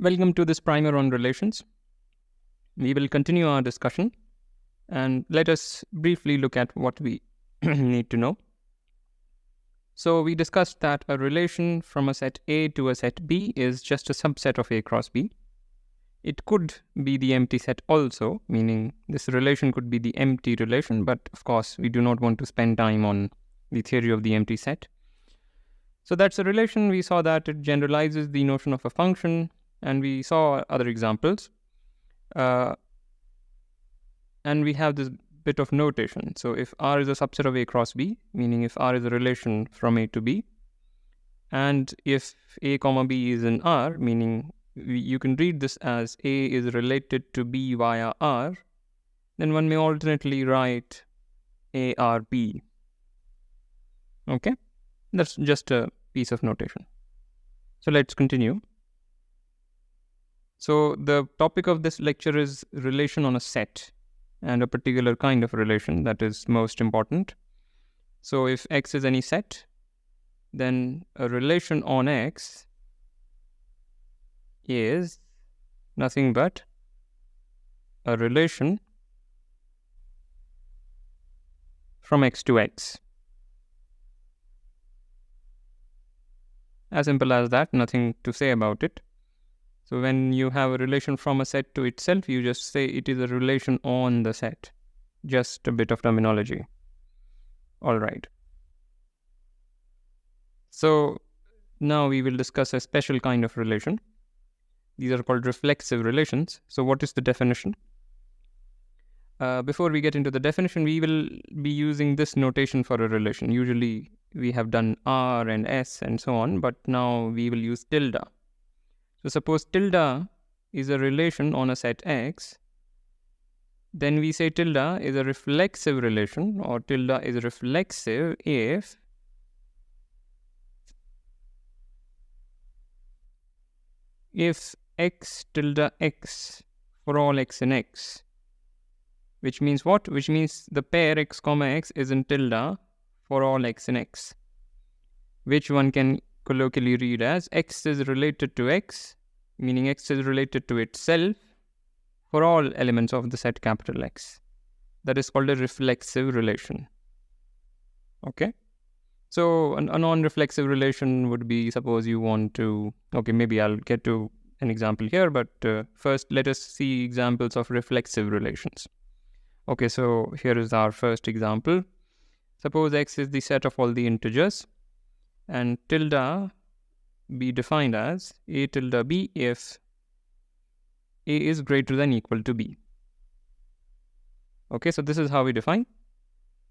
Welcome to this primer on relations. We will continue our discussion and let us briefly look at what we need to know. So we discussed that a relation from a set A to a set B is just a subset of A cross B. It could be the empty set also, meaning this relation could be the empty relation, but of course we do not want to spend time on the theory of the empty set. So that's a relation. We saw that it generalizes the notion of a function, and we saw other examples. And we have this bit of notation. So if R is a subset of A cross B, meaning if R is a relation from A to B, and if A comma B is in R, meaning you can read this as A is related to B via R, then one may alternately write ARB. Okay? That's just a piece of notation. So let's continue. So the topic of this lecture is relation on a set, and a particular kind of relation that is most important. So if X is any set, then a relation on X is nothing but a relation from X to X. As simple as that, nothing to say about it. So when you have a relation from a set to itself, you just say it is a relation on the set. Just a bit of terminology. All right. So now we will discuss a special kind of relation. These are called reflexive relations. So what is the definition? Before we get into the definition, we will be using this notation for a relation. Usually we have done R and S and so on, but now we will use tilde. So suppose tilde is a relation on a set X, then we say tilde is a reflexive relation, or tilde is reflexive if X tilde X for all X in X. Which means what? Which means the pair X comma X is in tilde for all X in X. Which one can colloquially read as X is related to X, meaning X is related to itself for all elements of the set capital X. That is called a reflexive relation. Okay? So a non-reflexive relation would be, suppose you want to, okay, maybe I'll get to an example here, but first let us see examples of reflexive relations. Okay, so here is our first example. Suppose X is the set of all the integers, and tilde be defined as A tilde B if A is greater than equal to B. Okay, so this is how we define.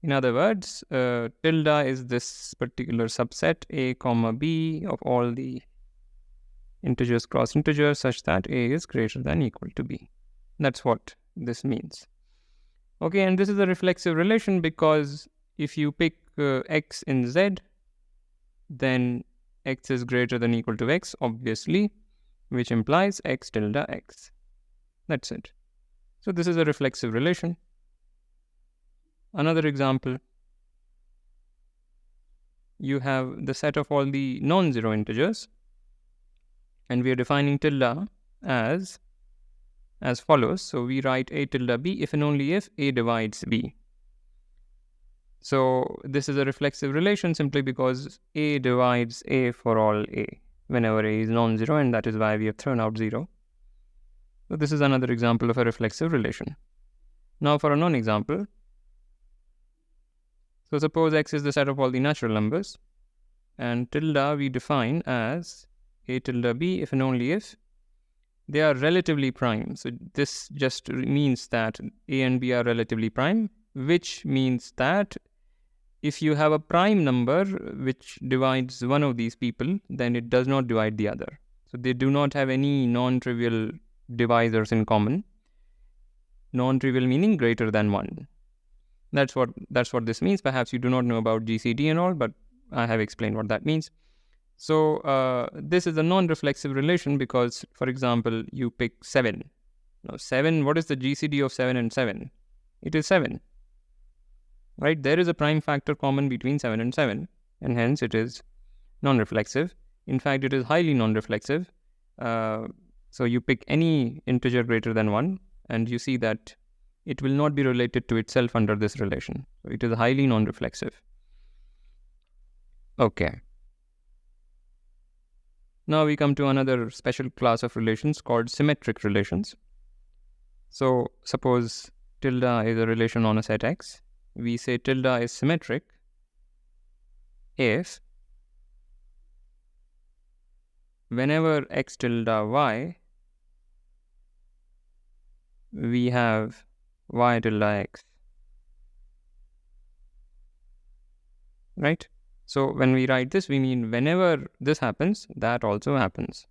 In other words, tilde is this particular subset A comma B of all the integers cross integers such that A is greater than equal to B. That's what this means. Okay, and this is a reflexive relation because if you pick X in Z, then X is greater than equal to X, obviously, which implies X tilde X. That's it. So this is a reflexive relation. Another example, you have the set of all the non-zero integers, and we are defining tilde as follows. So we write A tilde B if and only if A divides B. So this is a reflexive relation simply because A divides A for all A whenever A is non-zero, and that is why we have thrown out 0. So this is another example of a reflexive relation. Now for a non-example. So suppose X is the set of all the natural numbers, and tilde we define as A tilde B if and only if they are relatively prime. So this just means that A and B are relatively prime, which means that if you have a prime number which divides one of these people, then it does not divide the other. So they do not have any non-trivial divisors in common. Non-trivial meaning greater than 1. That's what this means. Perhaps you do not know about GCD and all, but I have explained what that means. So this is a non-reflexive relation because, for example, you pick 7. Now 7, what is the GCD of 7 and 7? It is 7. Right? There is a prime factor common between 7 and 7, and hence it is non-reflexive. In fact, it is highly non-reflexive. So you pick any integer greater than 1 and you see that it will not be related to itself under this relation. So it is highly non-reflexive. Okay. Now we come to another special class of relations called symmetric relations. So suppose tilde is a relation on a set X. We say tilde is symmetric if whenever x tilde y, we have y tilde x, right? So when we write this, we mean whenever this happens, that also happens.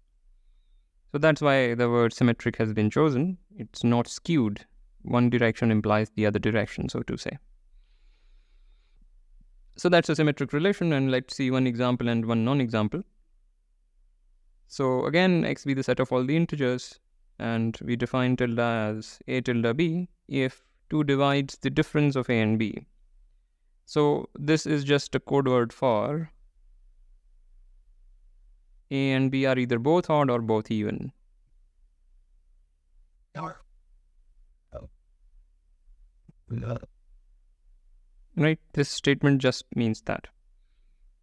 So that's why the word symmetric has been chosen. It's not skewed. One direction implies the other direction, so to say. So that's a symmetric relation, and let's see one example and one non-example. So again, x be the set of all the integers, and we define tilde as a tilde b if 2 divides the difference of a and b. So this is just a code word for a and b are either both odd or both even. Right? This statement just means that.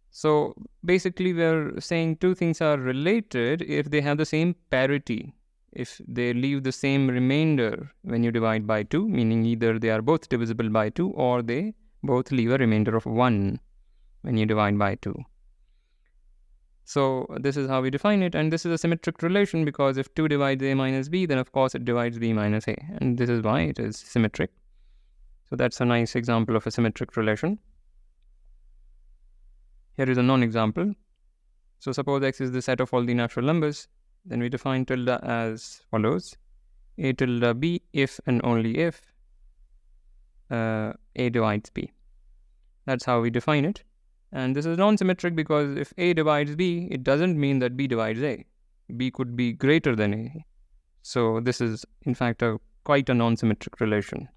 So basically we're saying two things are related if they have the same parity. If they leave the same remainder when you divide by 2, meaning either they are both divisible by 2 or they both leave a remainder of 1 when you divide by 2. So this is how we define it, and this is a symmetric relation because if 2 divides a minus b, then of course it divides b minus a, and this is why it is symmetric. So that's a nice example of a symmetric relation. Here is a non-example. So suppose x is the set of all the natural numbers, then we define tilde as follows: a tilde b if and only if a divides b. That's how we define it. And this is non-symmetric because if a divides b, it doesn't mean that b divides a. B could be greater than a. So this is in fact quite a non-symmetric relation.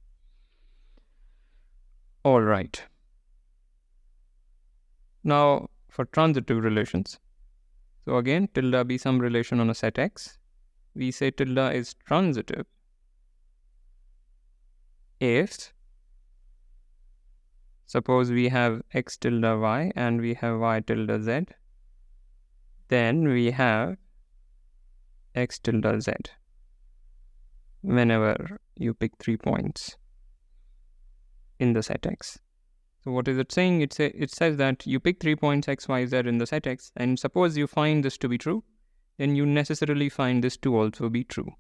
All right. Now for transitive relations. So again, tilde be some relation on a set X. We say tilde is transitive if, suppose we have x tilde y and we have y tilde z, then we have x tilde z whenever you pick 3 points in the set X. So what is it saying? It says that you pick 3 points x, y, z in the set X, and suppose you find this to be true, then you necessarily find this to also be true.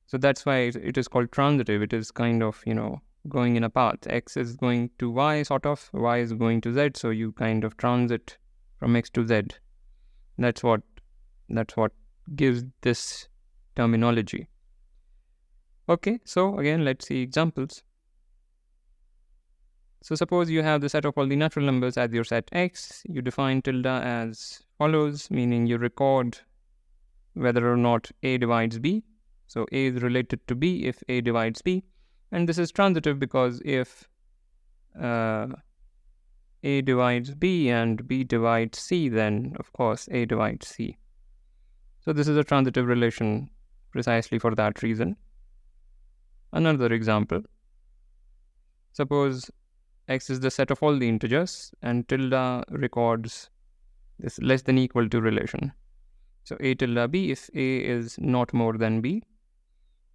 So that's why it is called transitive. It is kind of, going in a path. X is going to y, sort of. Y is going to z. So you kind of transit from x to z. That's what gives this terminology. Okay, so again, let's see examples. So suppose you have the set of all the natural numbers as your set X. You define tilde as follows, meaning you record whether or not a divides b. So a is related to b if a divides b. And this is transitive because if a divides b and b divides c, then of course a divides c. So this is a transitive relation precisely for that reason. Another example. Suppose x is the set of all the integers and tilde records this less than equal to relation. So a tilde b if a is not more than b.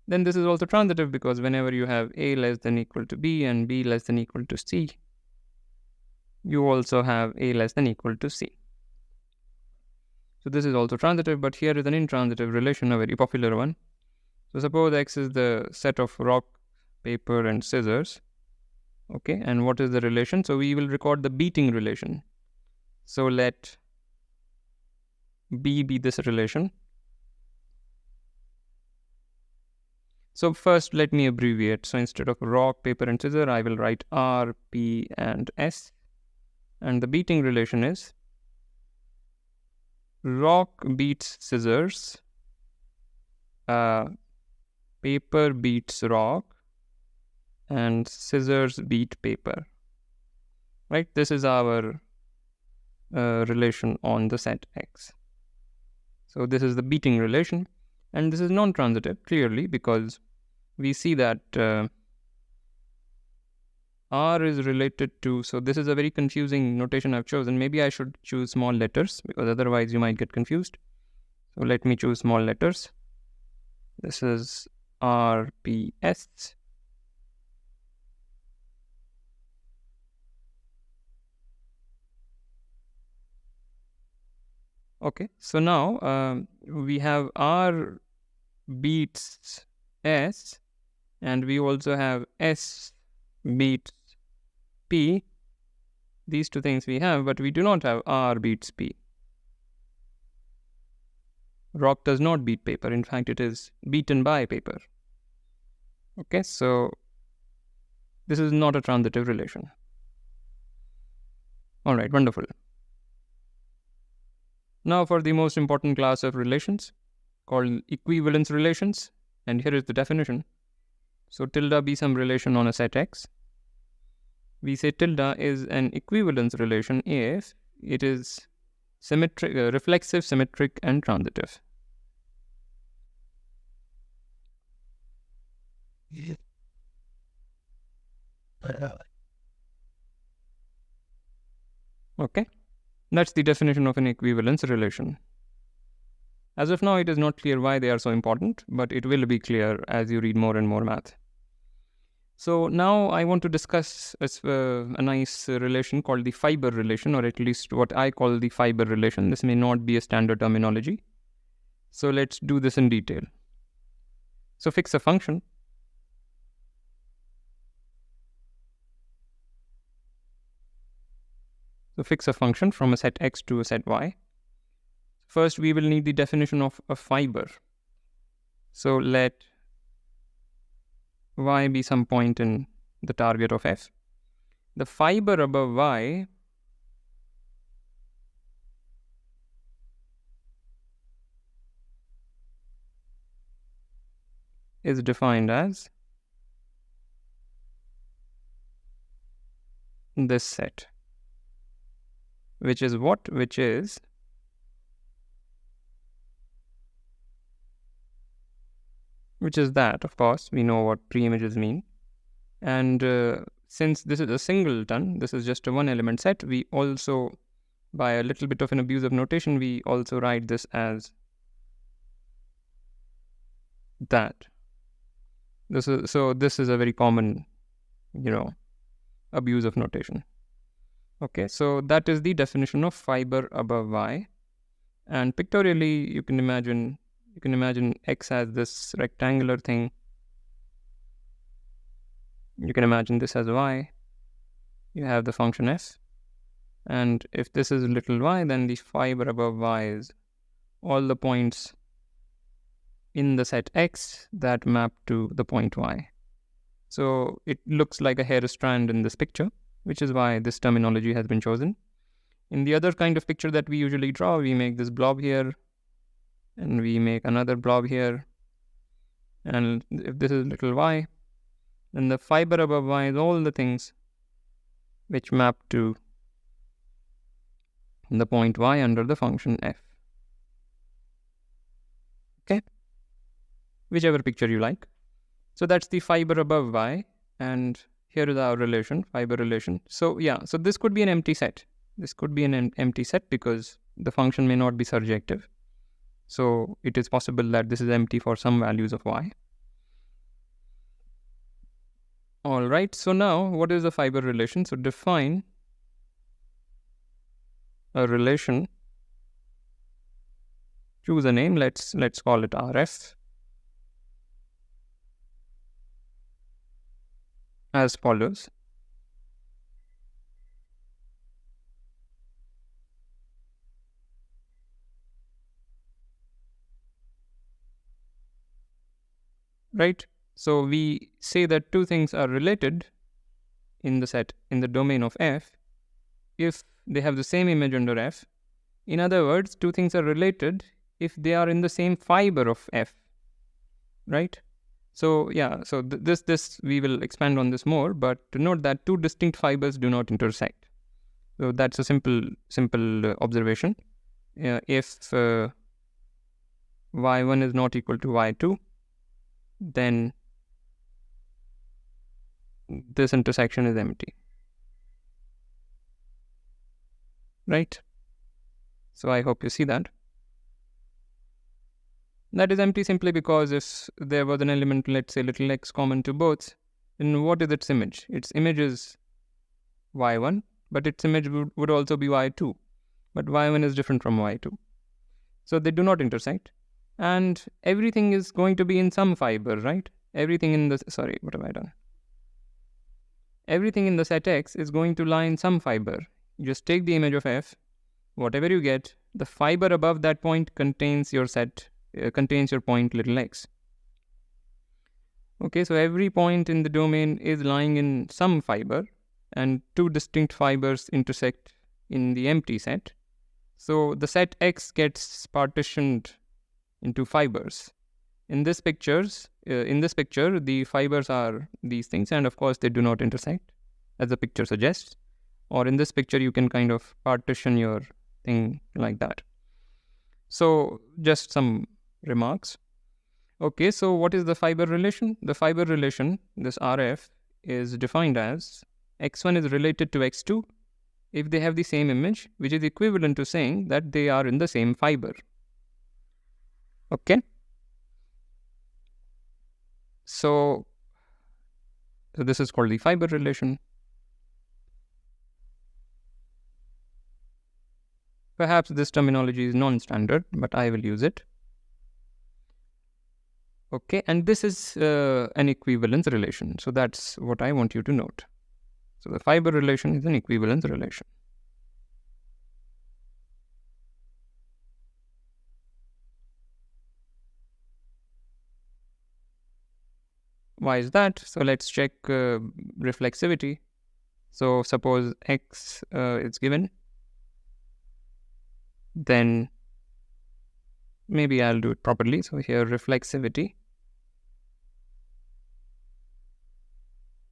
Then this is also transitive because whenever you have a less than equal to b and b less than equal to c, you also have a less than equal to c. So this is also transitive, but here is an intransitive relation, a very popular one. So suppose x is the set of rock, paper and scissors. Okay, and what is the relation? So we will record the beating relation. So let b be this relation. So first let me abbreviate. So instead of rock, paper and scissors, I will write R, P and S. And the beating relation is rock beats scissors, paper beats rock, and scissors beat paper. Right? This is our relation on the set X. So this is the beating relation. And this is non-transitive, clearly, because we see that R is related to, so this is a very confusing notation I've chosen. Maybe I should choose small letters, because otherwise you might get confused. So let me choose small letters. This is RPS. Okay, so now we have R beats S, and we also have S beats P. These two things we have, but we do not have R beats P. Rock does not beat paper. In fact, it is beaten by paper. Okay, so this is not a transitive relation. All right, wonderful. Now for the most important class of relations, called equivalence relations, and here is the definition. So tilde be some relation on a set X. We say tilde is an equivalence relation if it is symmetric, reflexive, symmetric, and transitive. Okay, that's the definition of an equivalence relation. As of now, it is not clear why they are so important, but it will be clear as you read more and more math. So now I want to discuss a nice relation called the fiber relation, or at least what I call the fiber relation. This may not be a standard terminology. So let's do this in detail. So fix a function. So fix a function from a set X to a set Y. First, we will need the definition of a fiber. So let Y be some point in the target of F. The fiber above Y is defined as this set, which is what? Which is that, of course, we know what preimages mean. And since this is a singleton, this is just a one element set, we also, by a little bit of an abuse of notation, we also write this as that. This is a very common, abuse of notation. Okay, so that is the definition of fiber above Y. And pictorially, you can imagine X as this rectangular thing. You can imagine this as Y. You have the function f. And if this is little y, then the fiber above y is all the points in the set X that map to the point Y. So it looks like a hair strand in this picture, which is why this terminology has been chosen. In the other kind of picture that we usually draw, we make this blob here, and we make another blob here. And if this is little y, then the fiber above y is all the things which map to the point Y under the function f. Okay? Whichever picture you like. So that's the fiber above y, and here is our relation, fiber relation. So yeah, so this could be an empty set. This could be an empty set because the function may not be surjective. So it is possible that this is empty for some values of y. All right, so now what is a fiber relation? So define a relation. Choose a name, let's call it RF, as follows. Right? So we say that two things are related in the set, in the domain of F, if they have the same image under F. In other words, two things are related if they are in the same fiber of F, right? So yeah, so this we will expand on this more, but to note that two distinct fibers do not intersect. So that's a simple observation. If y1 is not equal to y2, then this intersection is empty. Right? So I hope you see that. That is empty simply because if there was an element, let's say little x common to both, then what is its image? Its image is y1, but its image would also be y2. But y1 is different from y2. So they do not intersect. And everything is going to be in some fiber, right? Everything in the, sorry, what have I done? Everything in the set X is going to lie in some fiber. You just take the image of F, whatever you get, the fiber above that point contains your set, contains your point little x. Okay, so every point in the domain is lying in some fiber, and two distinct fibers intersect in the empty set. So the set X gets partitioned into fibers. In this picture, the fibers are these things, and of course they do not intersect, as the picture suggests. Or in this picture, you can kind of partition your thing like that. So just some remarks. Okay, so what is the fiber relation? The fiber relation, this RF, is defined as x1 is related to x2 if they have the same image, which is equivalent to saying that they are in the same fiber. Okay? So this is called the fiber relation. Perhaps this terminology is non-standard, but I will use it. Okay, and this is an equivalence relation. So that's what I want you to note. So the fiber relation is an equivalence relation. Why is that? So let's check reflexivity. So suppose X is given, then maybe I'll do it properly. So here reflexivity.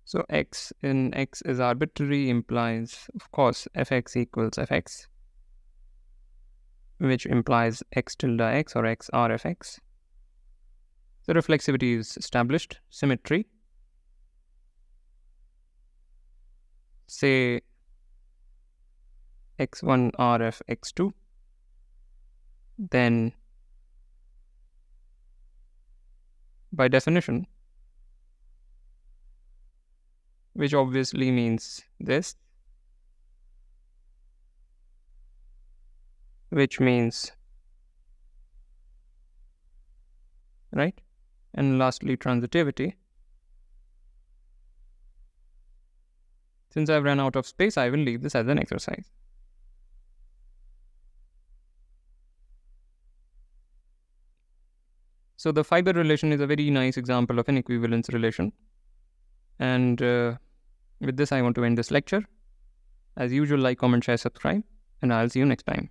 So X in X is arbitrary implies, of course, Fx equals Fx, which implies X tilde X or X R Fx. The reflexivity is established. Symmetry. Say x1 RF x2. Then by definition, which obviously means this, which means, right? And lastly, transitivity. Since I've run out of space, I will leave this as an exercise. So the fiber relation is a very nice example of an equivalence relation. And with this, I want to end this lecture. As usual, like, comment, share, subscribe, and I'll see you next time.